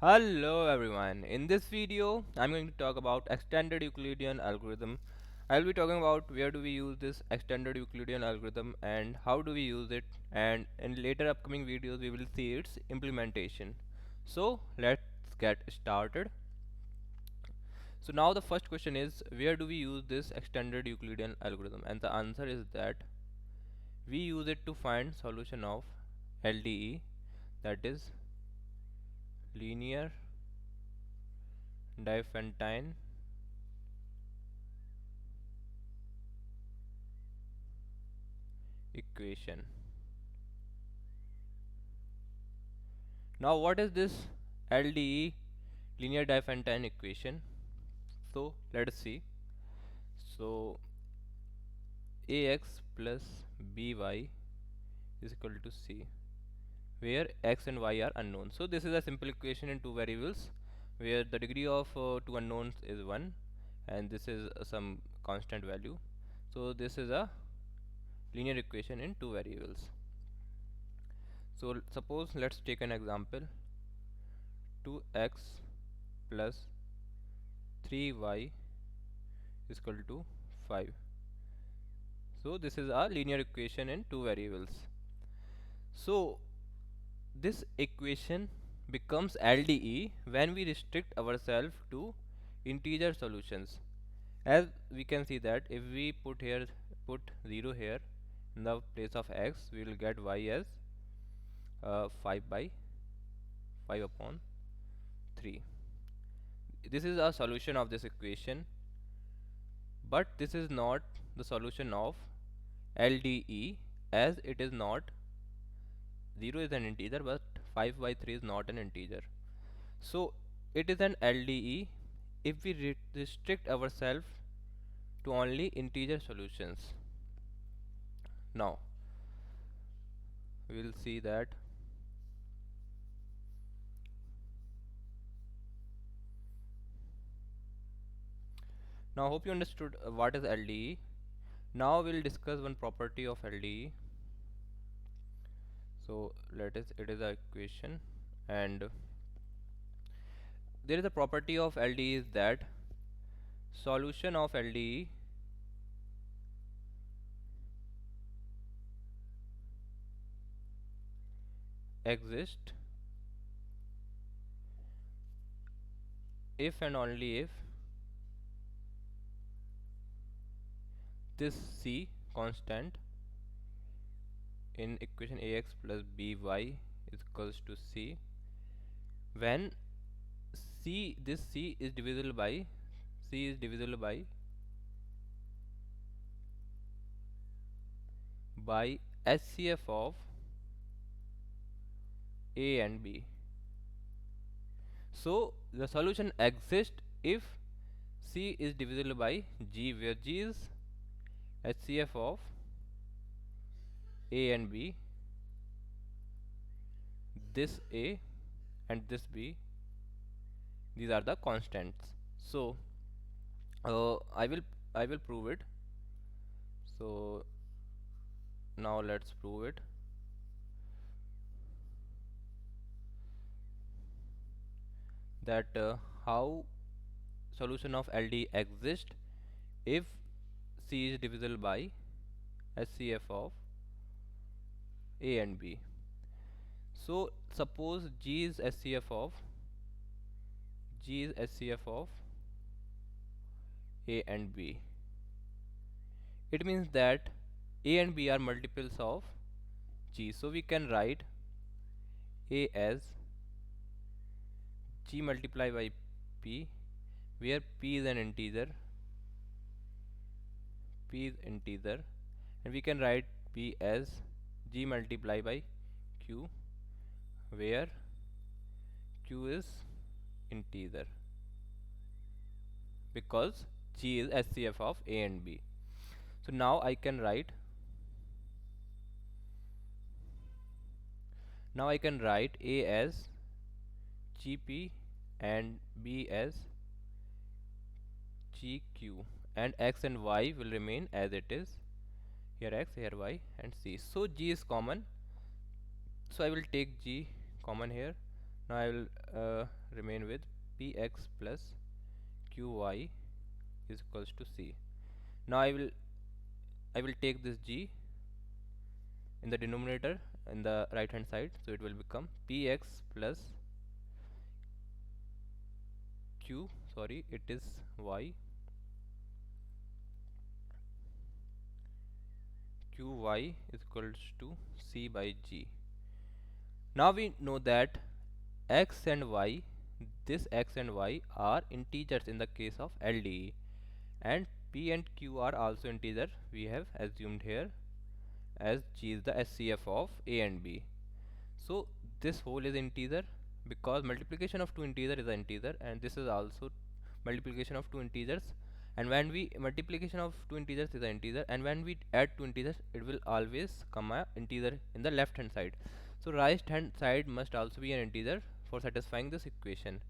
Hello everyone. In this video, I'm going to talk about extended Euclidean algorithm. I'll be talking about where do we use this extended Euclidean algorithm and how do we use it, and in later upcoming videos we will see its implementation. So let's get started. So now the first question is, where do we use this extended Euclidean algorithm? And the answer is that we use it to find solution of LDE, that is linear Diophantine equation. Now what is this LDE, linear Diophantine equation? So let us see. So ax plus by is equal to c, where x and y are unknown. So this is a simple equation in two variables where the degree of two unknowns is 1 and this is some constant value. So this is a linear equation in two variables. So suppose let's take an example, 2x plus 3y is equal to 5. So this is a linear equation in two variables. So this equation becomes LDE when we restrict ourselves to integer solutions. As we can see that if we put 0 here in the place of x, we will get y as 5 by 5 upon 3. This is a solution of this equation, but this is not the solution of LDE, as it is not 0 is an integer but 5 by 3 is not an integer. So it is an LDE if we restrict ourselves to only integer solutions. Now we will see that. Now hope you understood what is LDE. Now we'll discuss one property of LDE. So it is a equation, and there is a property of LDE is that solution of LDE exists if and only if this C constant in equation ax plus by is equals to c, when C is divisible by HCF of A and B. So the solution exists if C is divisible by G, where G is HCF of A and B, this A and this B, these are the constants. So I will prove it. So now let's prove it. That how solution of LD exists if C is divisible by HCF of A and B. So suppose G is HCF of A and B. It means that A and B are multiples of G. So we can write A as G multiplied by P, where P is integer, and we can write P as G multiplied by Q, where Q is integer, because G is HCF of A and B. So now I can write A as GP and B as GQ, and X and Y will remain as it is. Here X, here Y, and C. So G is common. So I will take G common here. Now I will remain with px plus qy is equals to c. Now I will take this g in the denominator in the right hand side, so it will become px plus q, sorry, it is y, qy is equals to c by g. Now we know that x and y, this x and y are integers in the case of LDE, and p and q are also integer, we have assumed here, as g is the SCF of a and b. So this whole is integer because multiplication of two integer is an integer, and this is also multiplication of two integers. And when we multiplication of two integers is an integer, and when we add two integers, it will always come a integer in the left hand side. So right hand side must also be an integer for satisfying this equation.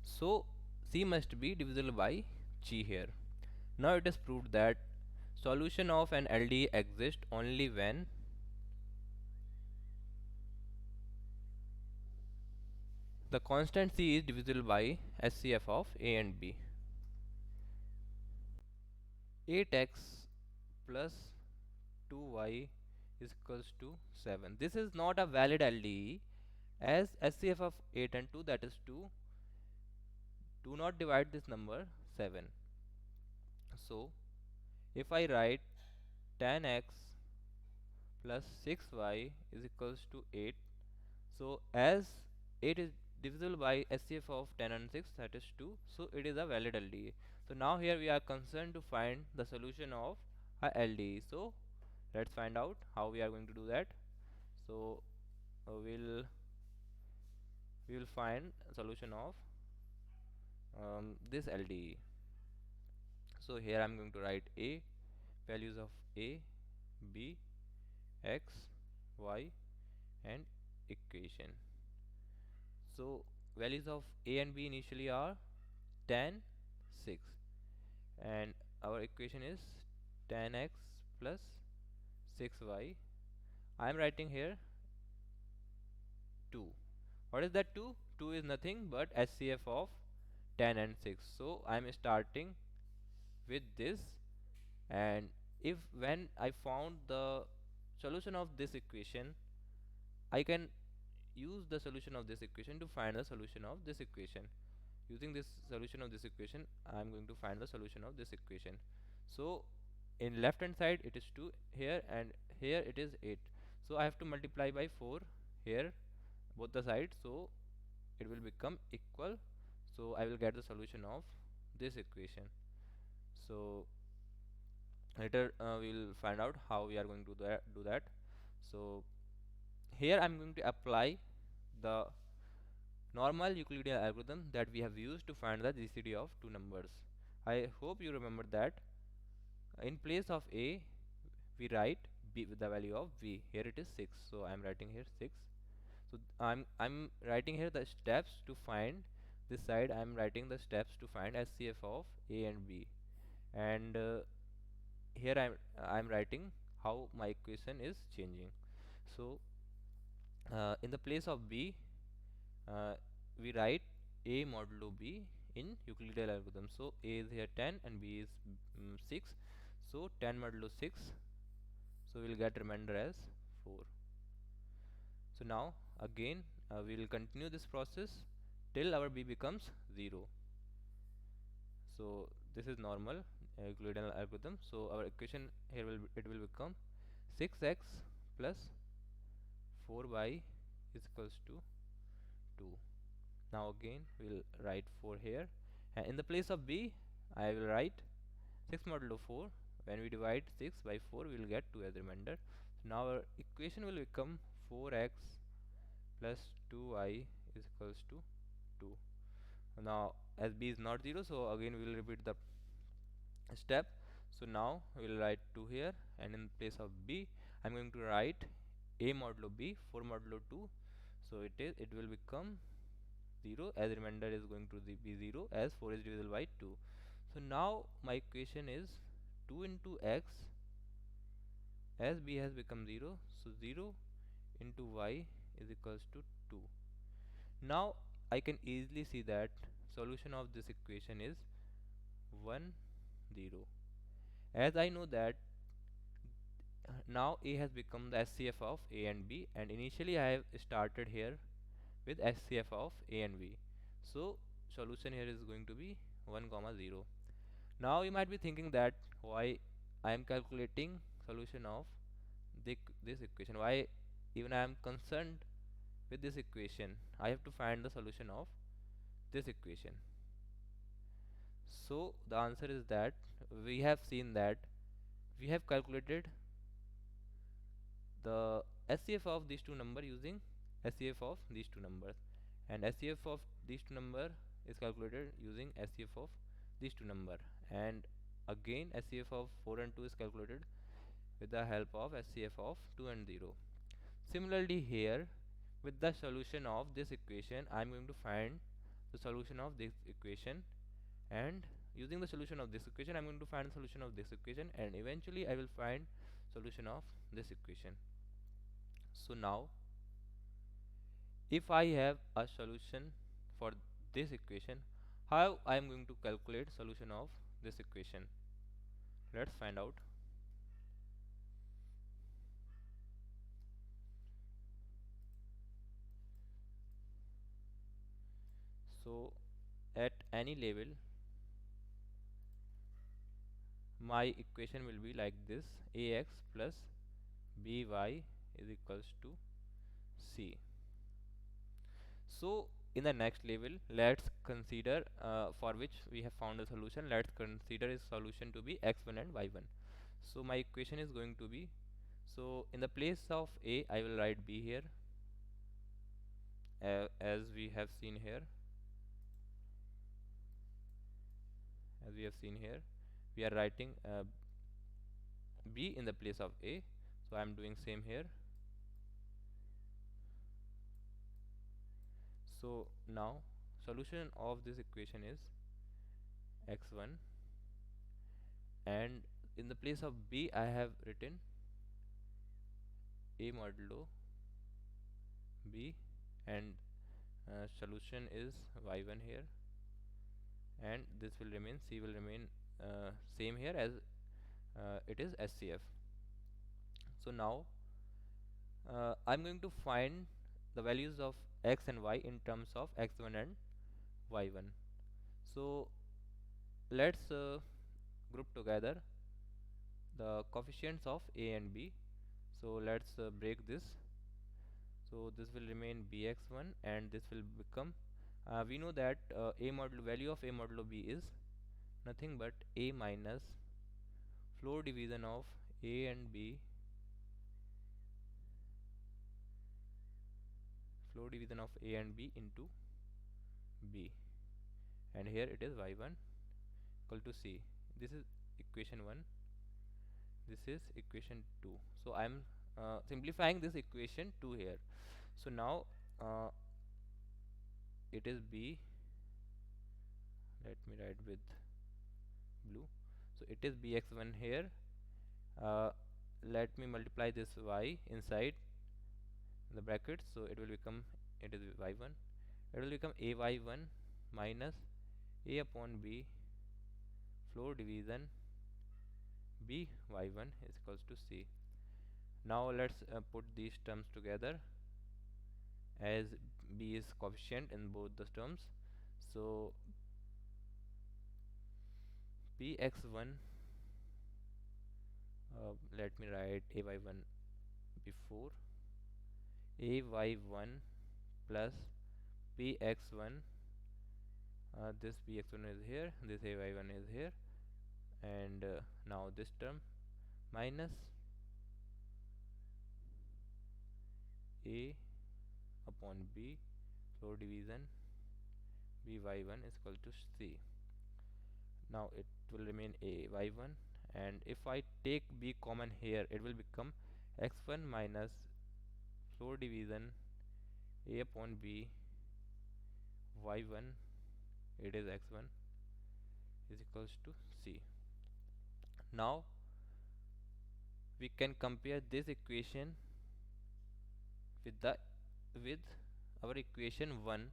So c must be divisible by g here. Now it is proved that solution of an LDE exists only when the constant c is divisible by SCF of a and b. 8x plus 2y is equals to 7. This is not a valid LDE, as SCF of 8 and 2, that is 2, do not divide this number 7. So if I write 10x plus 6y is equals to 8, so as 8 is divisible by SCF of 10 and 6, that is 2, so it is a valid LDE. So now here we are concerned to find the solution of a LDE. So let's find out how we are going to do that. So we will find a solution of this LDE. So here I'm going to write a, values of a, b, x, y, and equation. So values of a and b initially are 10, 6, and our equation is 10x plus 6y. I am writing here 2. What is that 2? 2 is nothing but SCF of 10 and 6. So I am starting with this, and if when I found the solution of this equation, I can use the solution of this equation to find the solution of this equation. Using this solution of this equation, I am going to find the solution of this equation. So in left hand side it is 2 here, and here it is 8. So I have to multiply by 4 here both the sides, so it will become equal. So I will get the solution of this equation. So later we will find out how we are going to do that. So here I'm going to apply the normal Euclidean algorithm that we have used to find the GCD of two numbers. I hope you remember that. In place of a, we write b with the value of b. Here it is 6, so I'm writing here 6. So I'm writing here the steps to find this side. I'm writing the steps to find SCF of a and b, and here I'm writing how my equation is changing. So in the place of b, uh, we write a modulo b in Euclidean algorithm. So a is here 10 and b is 6. So 10 modulo 6. So we'll get remainder as 4. So now again we will continue this process till our b becomes 0. So this is normal Euclidean algorithm. So our equation here will become 6x plus 4y is equals to 2. Now again we'll write 4 here, and in the place of b I will write 6 modulo 4. When we divide 6 by 4, we will get 2 as remainder. So now our equation will become 4x plus 2y is equals to 2. Now as b is not 0, so again we will repeat the step. So now we will write 2 here, and in place of b I'm going to write a modulo b, 4 modulo 2. So it will become 0, as remainder is going to be 0, as 4 is divisible by 2. So now my equation is 2 into x, as b has become 0, so 0 into y is equals to 2. Now I can easily see that solution of this equation is 1 0, as I know that now A has become the SCF of A and B, and initially I have started here with SCF of A and B. So solution here is going to be 1 comma 0. Now you might be thinking that why I am calculating solution of this equation, why even I am concerned with this equation, I have to find the solution of this equation. So the answer is that we have seen that we have calculated the SCF of these two numbers using SCF of these two numbers, and SCF of these two number is calculated using SCF of these two number, and again SCF of 4 and 2 is calculated with the help of SCF of 2 and 0. Similarly here, with the solution of this equation I am going to find the solution of this equation, and using the solution of this equation I am going to find the solution of this equation, and eventually I will find solution of this equation. So now if I have a solution for this equation, how I am going to calculate solution of this equation? Let's find out. So at any level my equation will be like this: ax plus by is equals to c. So in the next level, let's consider for which we have found a solution, let's consider its solution to be x1 and y1. So my equation is going to be, so in the place of a I will write b here, as we have seen here, as we have seen here we are writing b in the place of a, so I am doing same here. So now solution of this equation is x1, and in the place of b I have written a modulo b, and solution is y1 here, and this will remain, c will remain same here as it is SCF. So now I'm going to find the values of x and y in terms of x1 and y1. So let's group together the coefficients of a and b. So let's break this. So this will remain bx1, and this will become, we know that a modulo value of a modulo b is nothing but a minus floor division of a and b, floor division of a and b into b, and here it is y1 equal to c. This is equation 1, this is equation 2. So I am simplifying this equation 2 here. So now it is b, let me write with blue. So it is bx1 here. uh, Let me multiply this y inside the brackets, so it will become, it is y1, it will become ay1 minus a upon b floor division b y1 is equals to c. Now let's put these terms together, as b is coefficient in both the terms. So px1, let me write ay1 before, ay1 plus px1, this px1 is here, this ay1 is here, and now this term minus a upon b floor division by1 is equal to c. Now it will remain a y1, and if I take b common here, it will become x1 minus floor division a upon b y1, it is x1 is equals to c. Now we can compare this equation with the with our equation 1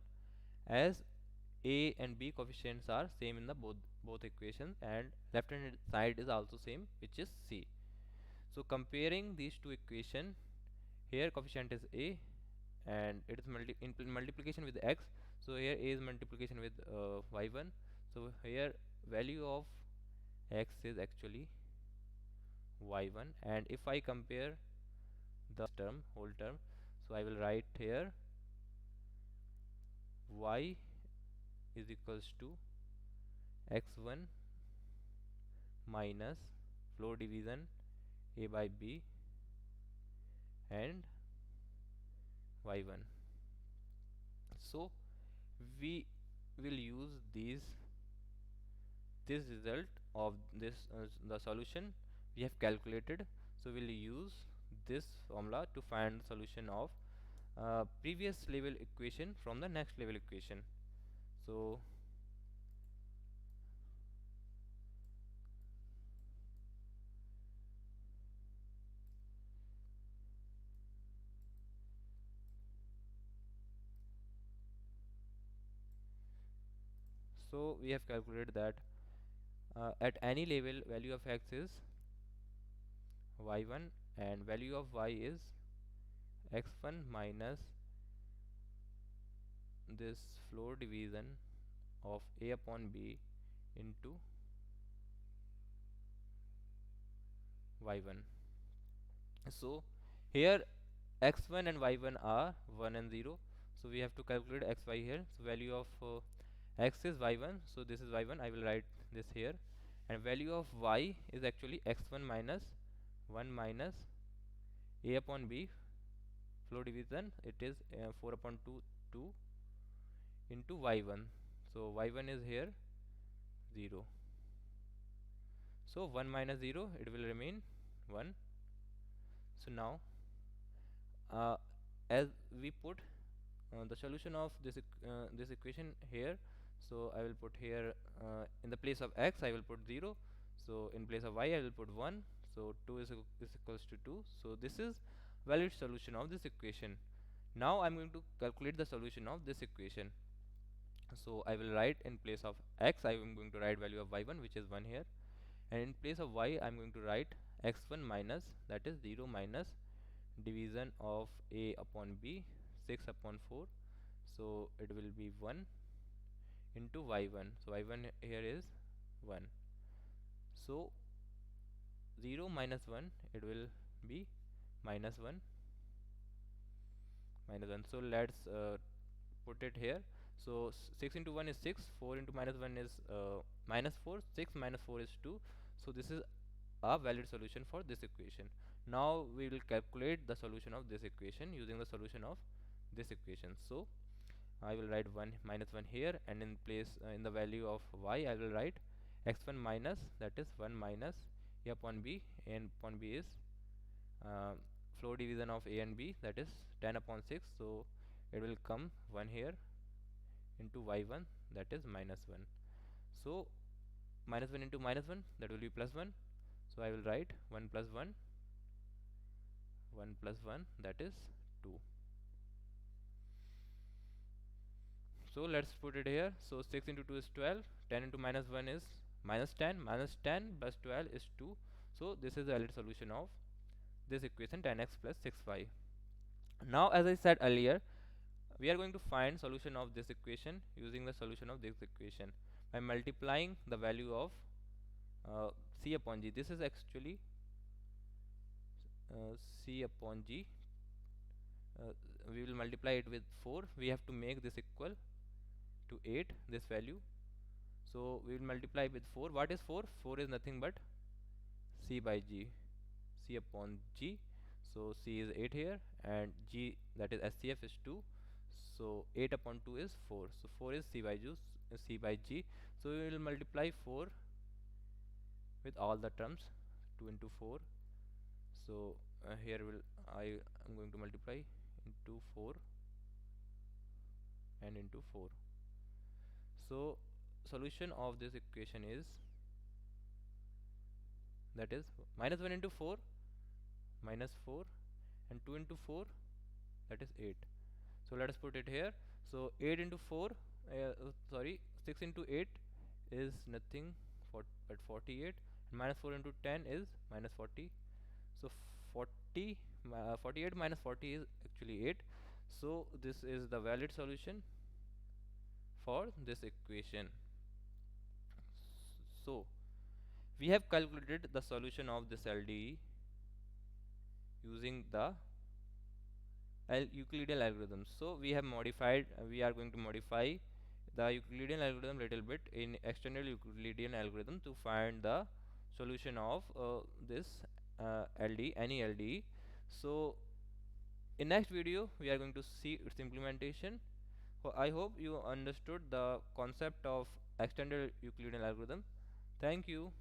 as a and b coefficients are same in the both equations, and left hand side is also same, which is c. So comparing these two equation, here coefficient is a and it is multiplication with x, so here a is multiplication with y1. So here value of x is actually y1, and if I compare the term whole term, so I will write here y is equals to x1 minus floor division a by b and y1. So we will use this result of this the solution we have calculated. So we'll use this formula to find the solution of previous level equation from the next level equation. So we have calculated that at any level value of x is y1 and value of y is x1 minus this floor division of a upon b into y1. So here x1 and y1 are 1 and 0, so we have to calculate xy here. So value of x is y1, so this is y1, I will write this here, and value of y is actually x1 minus 1 minus a upon b floor division, it is 4 upon 2 into y1. So y1 is here 0, so 1 minus 0, it will remain 1. So now as we put the solution of this equation here, so I will put here in the place of x I will put 0, so in place of y I will put 1, so 2 is equals to 2. So this is valid solution of this equation. Now I'm going to calculate the solution of this equation. So I will write in place of x I am going to write value of y1, which is 1 here, and in place of y I'm going to write x1 minus, that is 0 minus division of a upon b 6 upon 4, so it will be 1 into y1. So y1 here is 1, so 0 minus 1, it will be minus 1 minus 1. So let's put it here. So 6 into 1 is 6, 4 into minus 1 is minus 4, 6 minus 4 is 2. So this is a valid solution for this equation. Now we will calculate the solution of this equation using the solution of this equation. So I will write 1 minus 1 here, and in place in the value of y I will write x1 minus, that is 1 minus a upon b, and upon b is uh, floor division of a and b, that is 10 upon 6, so it will come 1 here into y1, that is minus 1. So minus 1 into minus 1, that will be plus 1, so I will write 1 plus 1, 1 plus 1, that is 2. So let's put it here. So 6 into 2 is 12, 10 into minus 1 is minus 10, minus 10 plus 12 is 2. So this is the valid solution of this equation, 10x plus 6y. Now as I said earlier, we are going to find solution of this equation using the solution of this equation by multiplying the value of c upon g. This is actually c upon g. We will multiply it with 4. We have to make this equal to 8, this value. So we will multiply with 4. What is 4? 4 is nothing but c by g, c upon g. So c is 8 here, and g, that is SCF, is 2. So 8 upon 2 is 4. So 4 is c by g. So we will multiply 4 with all the terms, 2 into 4. So here I am going to multiply into 4 and into 4. So solution of this equation is, that is minus 1 into 4 minus 4, and 2 into 4, that is 8. So let us put it here. So 8 into 4, sorry, 6 into 8 is nothing for at 48, and minus 4 into 10 is minus 40. So 40 48 minus 40 is actually 8. So this is the valid solution for this equation. So we have calculated the solution of this LDE using the Euclidean algorithm. So we have modified, we are going to modify the Euclidean algorithm little bit in external Euclidean algorithm to find the solution of this LDE, any LDE. So in next video we are going to see its implementation. So I hope you understood the concept of extended Euclidean algorithm. Thank you.